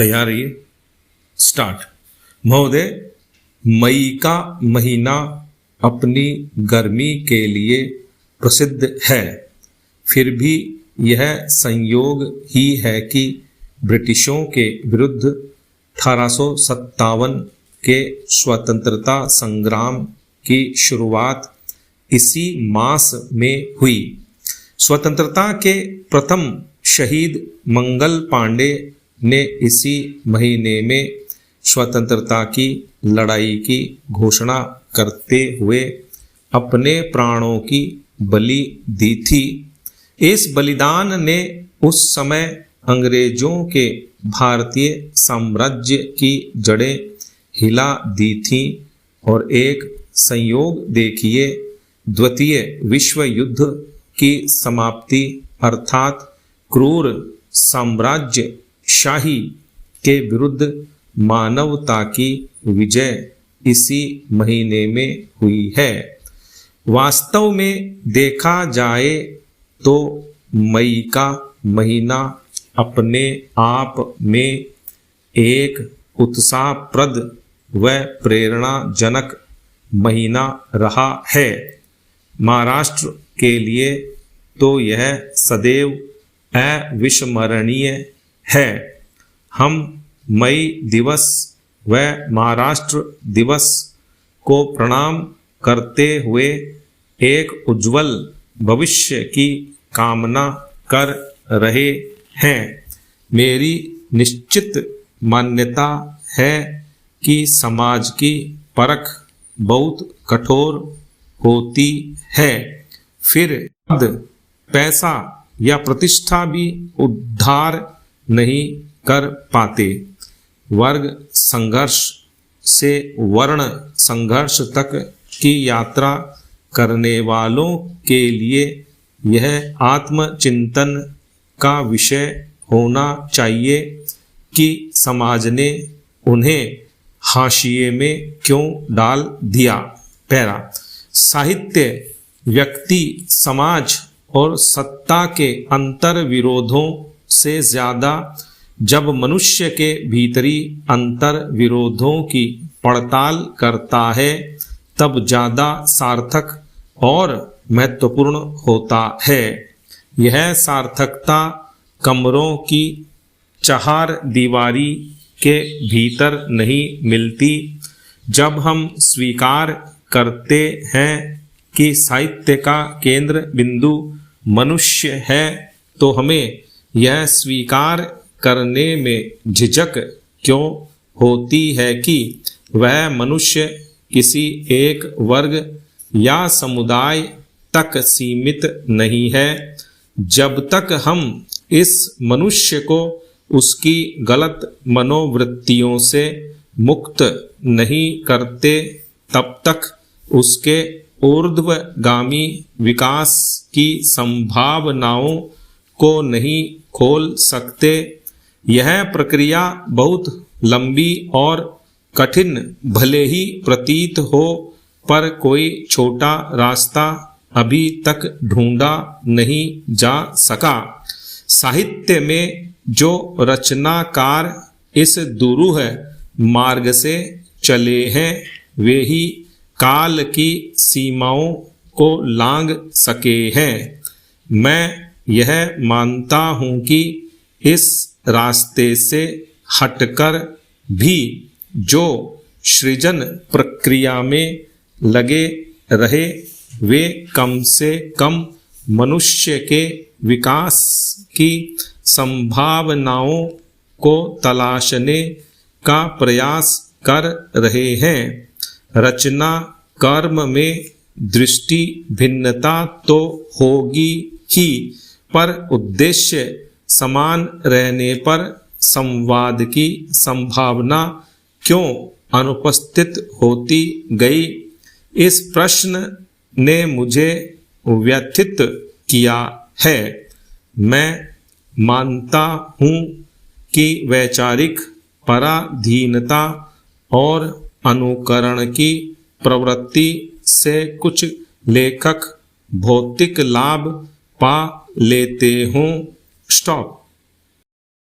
तैयार रहिए। स्टार्ट। महोदय, मई का महीना अपनी गर्मी के लिए प्रसिद्ध है, फिर भी यह संयोग ही है कि ब्रिटिशों के विरुद्ध 1857 के स्वतंत्रता संग्राम की शुरुआत इसी मास में हुई। स्वतंत्रता के प्रथम शहीद मंगल पांडे ने इसी महीने में स्वतंत्रता की लड़ाई की घोषणा करते हुए अपने प्राणों की बलि दी थी। इस बलिदान ने उस समय अंग्रेजों के भारतीय साम्राज्य की जड़ें हिला दी थीं और एक संयोग देखिए, द्वितीय विश्व युद्ध की समाप्ति अर्थात क्रूर साम्राज्यशाही के विरुद्ध मानवता की विजय इसी महीने में हुई है। वास्तव में देखा जाए तो मई का महीना अपने आप में एक उत्साहप्रद व प्रेरणाजनक महीना रहा है। महाराष्ट्र के लिए तो यह सदैव अविस्मरणीय है। हम मई दिवस व महाराष्ट्र दिवस को प्रणाम करते हुए एक उज्जवल भविष्य की कामना कर रहे हैं। मेरी निश्चित मान्यता है कि समाज की परख बहुत कठोर होती है, फिर पद, पैसा या प्रतिष्ठा भी उद्धार नहीं कर पाते। वर्ग संघर्ष से वर्ण संघर्ष तक की यात्रा करने वालों के लिए यह आत्मचिंतन का विषय होना चाहिए कि समाज ने उन्हें हाशिए में क्यों डाल दिया। पैरा। साहित्य व्यक्ति, समाज और सत्ता के अंतर विरोधों से ज्यादा जब मनुष्य के भीतरी अंतर विरोधों की पड़ताल करता है तब ज्यादा सार्थक और महत्वपूर्ण होता है। यह सार्थकता कमरों की चार दीवारी के भीतर नहीं मिलती। जब हम स्वीकार करते हैं कि साहित्य का केंद्र बिंदु मनुष्य है तो हमें यह स्वीकार करने में झिझक क्यों होती है कि वह मनुष्य किसी एक वर्ग या समुदाय तक सीमित नहीं है। जब तक हम इस मनुष्य को उसकी गलत मनोवृत्तियों से मुक्त नहीं करते तब तक उसके ऊर्ध्वगामी विकास की संभावनाओं को नहीं खोल सकते। यह प्रक्रिया बहुत लंबी और कठिन भले ही प्रतीत हो, पर कोई छोटा रास्ता अभी तक ढूंढा नहीं जा सका। साहित्य में जो रचनाकार इस दुरूह मार्ग से चले हैं वे ही काल की सीमाओं को लांघ सके हैं। मैं यह मानता हूं कि इस रास्ते से हटकर भी जो सृजन प्रक्रिया में लगे रहे वे कम से कम मनुष्य के विकास की संभावनाओं को तलाशने का प्रयास कर रहे हैं। रचना कर्म में दृष्टि भिन्नता तो होगी ही, पर उद्देश्य समान रहने पर संवाद की संभावना क्यों अनुपस्थित होती गई? इस प्रश्न ने मुझे व्यथित किया है। मैं मानता हूँ कि वैचारिक पराधीनता और अनुकरण की प्रवृत्ति से कुछ लेखक भौतिक लाभ पा लेते हों। स्टॉप।